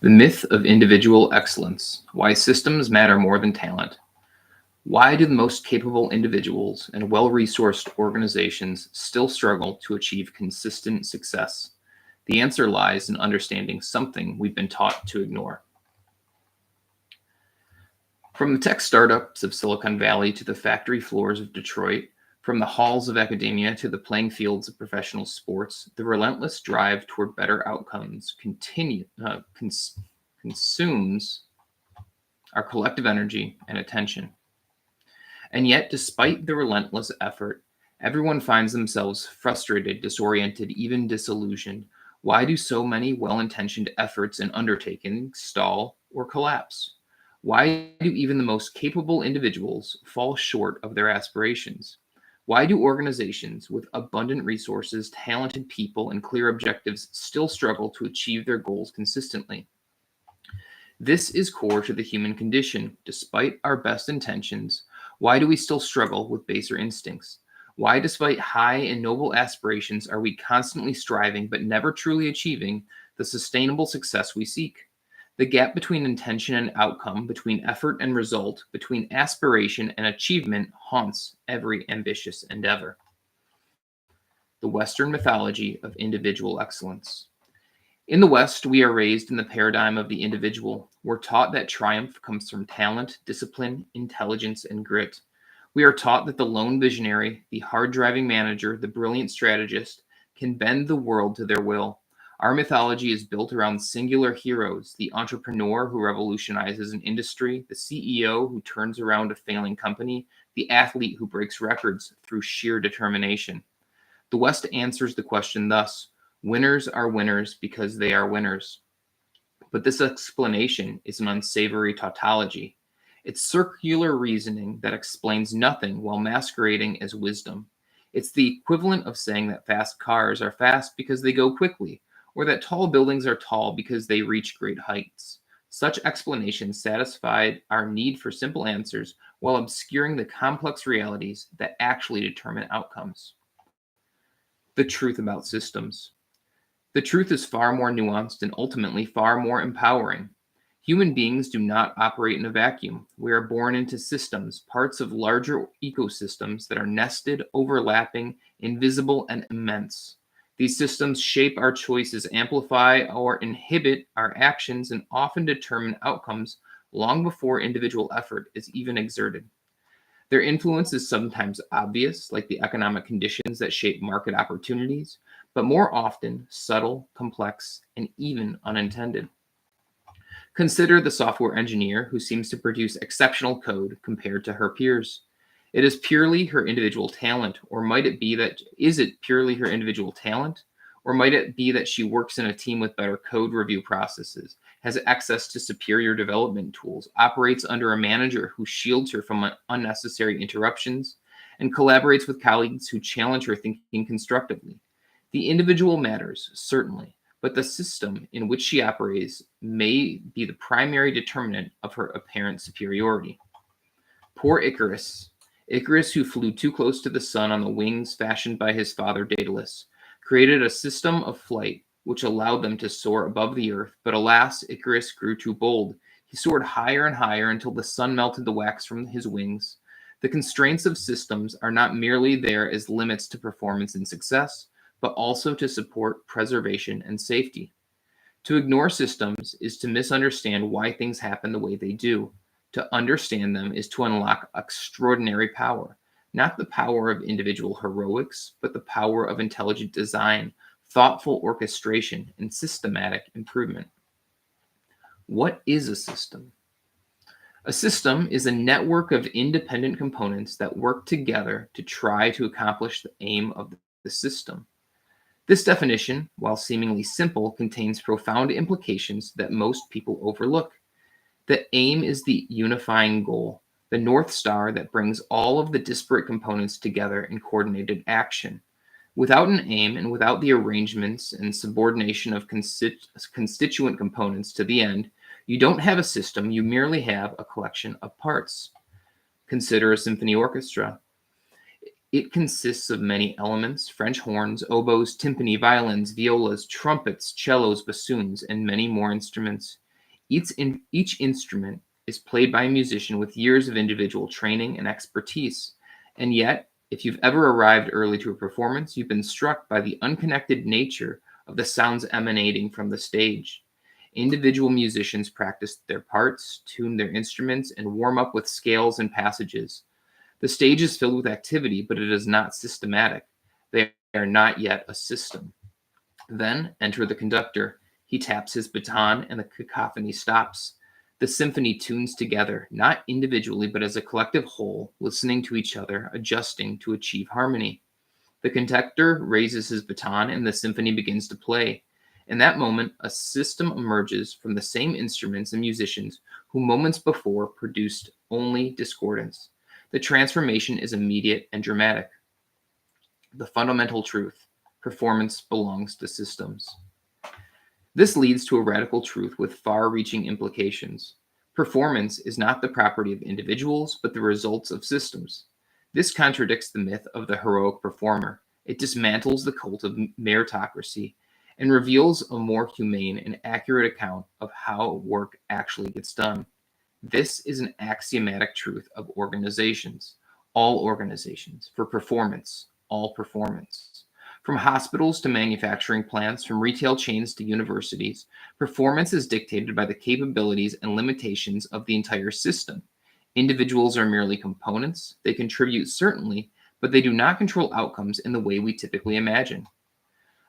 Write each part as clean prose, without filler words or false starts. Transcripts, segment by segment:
The myth of individual excellence. Why systems matter more than talent. Why do the most capable individuals and well-resourced organizations still struggle to achieve consistent success? The answer lies in understanding something we've been taught to ignore. From the tech startups of Silicon Valley to the factory floors of Detroit, from the halls of academia to the playing fields of professional sports, the relentless drive toward better outcomes consumes our collective energy and attention. And yet, despite the relentless effort, everyone finds themselves frustrated, disoriented, even disillusioned. Why do so many well-intentioned efforts and undertakings stall or collapse? Why do even the most capable individuals fall short of their aspirations? Why do organizations with abundant resources, talented people, and clear objectives still struggle to achieve their goals consistently? This is core to the human condition. Despite our best intentions, why do we still struggle with baser instincts? Why, despite high and noble aspirations, are we constantly striving but never truly achieving the sustainable success we seek? The gap between intention and outcome, between effort and result, between aspiration and achievement haunts every ambitious endeavor. The Western mythology of individual excellence. In the West, we are raised in the paradigm of the individual. We're taught that triumph comes from talent, discipline, intelligence, and grit. We are taught that the lone visionary, the hard-driving manager, the brilliant strategist can bend the world to their will. Our mythology is built around singular heroes, the entrepreneur who revolutionizes an industry, the CEO who turns around a failing company, the athlete who breaks records through sheer determination. The West answers the question thus: winners are winners because they are winners. But this explanation is an unsavory tautology. It's circular reasoning that explains nothing while masquerading as wisdom. It's the equivalent of saying that fast cars are fast because they go quickly, or that tall buildings are tall because they reach great heights. Such explanations satisfied our need for simple answers while obscuring the complex realities that actually determine outcomes. The truth about systems. The truth is far more nuanced and ultimately far more empowering. Human beings do not operate in a vacuum. We are born into systems, parts of larger ecosystems that are nested, overlapping, invisible, and immense. These systems shape our choices, amplify or inhibit our actions, and often determine outcomes long before individual effort is even exerted. Their influence is sometimes obvious, like the economic conditions that shape market opportunities, but more often subtle, complex, and even unintended. Consider the software engineer who seems to produce exceptional code compared to her peers. It is purely her individual talent, or might it be that is it purely her individual talent, or might it be that she works in a team with better code review processes, has access to superior development tools, operates under a manager who shields her from unnecessary interruptions, and collaborates with colleagues who challenge her thinking constructively? The individual matters, certainly, but the system in which she operates may be the primary determinant of her apparent superiority. Poor Icarus. Icarus, who flew too close to the sun on the wings fashioned by his father Daedalus, created a system of flight which allowed them to soar above the earth, but alas, Icarus grew too bold. He soared higher and higher until the sun melted the wax from his wings. The constraints of systems are not merely there as limits to performance and success, but also to support preservation and safety. To ignore systems is to misunderstand why things happen the way they do. To understand them is to unlock extraordinary power, not the power of individual heroics, but the power of intelligent design, thoughtful orchestration, and systematic improvement. What is a system? A system is a network of independent components that work together to try to accomplish the aim of the system. This definition, while seemingly simple, contains profound implications that most people overlook. The aim is the unifying goal, the North Star that brings all of the disparate components together in coordinated action. Without an aim and without the arrangements and subordination of constituent components to the end, you don't have a system, you merely have a collection of parts. Consider a symphony orchestra. It consists of many elements: French horns, oboes, timpani, violins, violas, trumpets, cellos, bassoons, and many more instruments. Each instrument is played by a musician with years of individual training and expertise. And yet, if you've ever arrived early to a performance, you've been struck by the unconnected nature of the sounds emanating from the stage. Individual musicians practice their parts, tune their instruments, and warm up with scales and passages. The stage is filled with activity, but it is not systematic. They are not yet a system. Then enter the conductor. He taps his baton, and the cacophony stops. The symphony tunes together, not individually, but as a collective whole, listening to each other, adjusting to achieve harmony. The conductor raises his baton, and the symphony begins to play. In that moment, a system emerges from the same instruments and musicians who moments before produced only discordance. The transformation is immediate and dramatic. The fundamental truth: performance belongs to systems. This leads to a radical truth with far-reaching implications. Performance is not the property of individuals, but the results of systems. This contradicts the myth of the heroic performer. It dismantles the cult of meritocracy and reveals a more humane and accurate account of how work actually gets done. This is an axiomatic truth of organizations, all organizations, for performance, all performance. From hospitals to manufacturing plants, from retail chains to universities, performance is dictated by the capabilities and limitations of the entire system. Individuals are merely components. They contribute certainly, but they do not control outcomes in the way we typically imagine.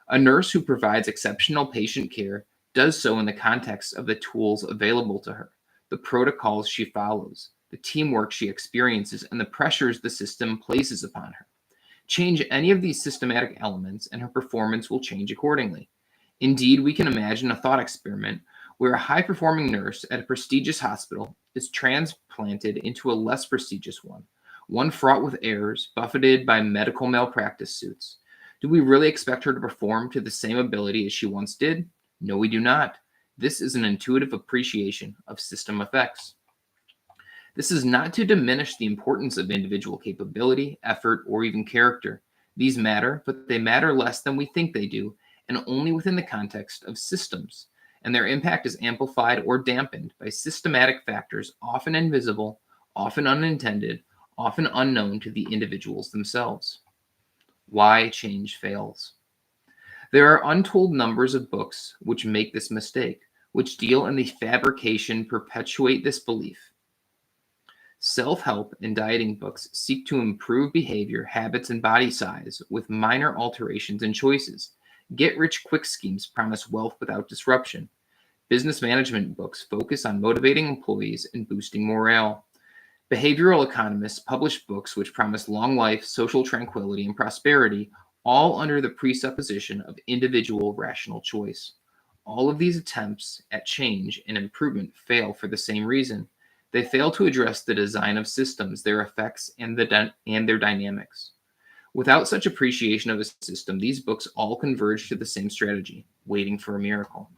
A nurse who provides exceptional patient care does so in the context of the tools available to her, the protocols she follows, the teamwork she experiences, and the pressures the system places upon her. Change any of these systematic elements, and her performance will change accordingly. Indeed, we can imagine a thought experiment where a high-performing nurse at a prestigious hospital is transplanted into a less prestigious one fraught with errors, buffeted by medical malpractice suits. Do we really expect her to perform to the same ability as she once did? No, we do not. This is an intuitive appreciation of system effects. This is not to diminish the importance of individual capability, effort, or even character. These matter, but they matter less than we think they do, and only within the context of systems. And their impact is amplified or dampened by systematic factors, often invisible, often unintended, often unknown to the individuals themselves. Why change fails? There are untold numbers of books which make this mistake, which deal in the fabrication, perpetuate this belief. Self-help and dieting books seek to improve behavior, habits, and body size with minor alterations and choices. Get-rich-quick schemes promise wealth without disruption. Business management books focus on motivating employees and boosting morale. Behavioral economists publish books which promise long life, social tranquility, and prosperity, all under the presupposition of individual rational choice. All of these attempts at change and improvement fail for the same reason. They fail to address the design of systems, their effects, and their dynamics. Without such appreciation of a system, these books all converge to the same strategy: waiting for a miracle.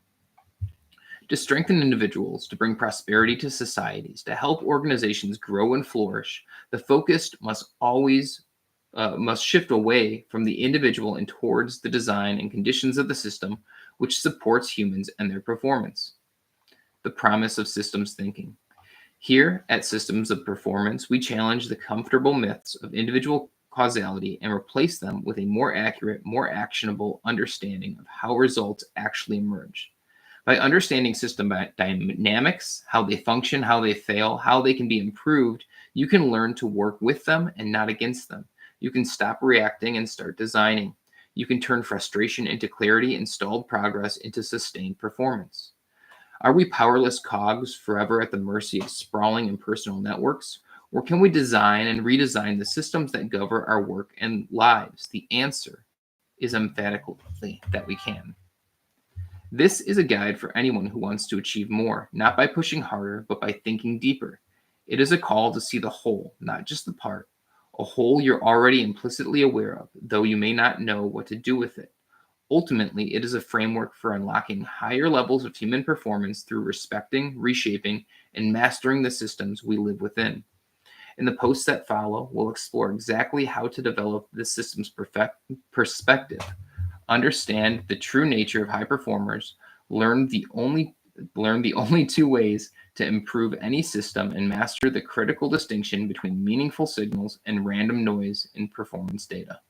To strengthen individuals, to bring prosperity to societies, to help organizations grow and flourish, the focus must shift away from the individual and towards the design and conditions of the system which supports humans and their performance. The promise of systems thinking. Here at Systems of Performance, we challenge the comfortable myths of individual causality and replace them with a more accurate, more actionable understanding of how results actually emerge. By understanding system dynamics, how they function, how they fail, how they can be improved, you can learn to work with them and not against them. You can stop reacting and start designing. You can turn frustration into clarity and stalled progress into sustained performance. Are we powerless cogs forever at the mercy of sprawling impersonal networks? Or can we design and redesign the systems that govern our work and lives? The answer is emphatically that we can. This is a guide for anyone who wants to achieve more, not by pushing harder, but by thinking deeper. It is a call to see the whole, not just the part, a whole you're already implicitly aware of, though you may not know what to do with it. Ultimately, it is a framework for unlocking higher levels of human performance through respecting, reshaping, and mastering the systems we live within. In the posts that follow, we'll explore exactly how to develop this system's perspective, understand the true nature of high performers, learn the only learn the only two ways to improve any system and master the critical distinction between meaningful signals and random noise in performance data.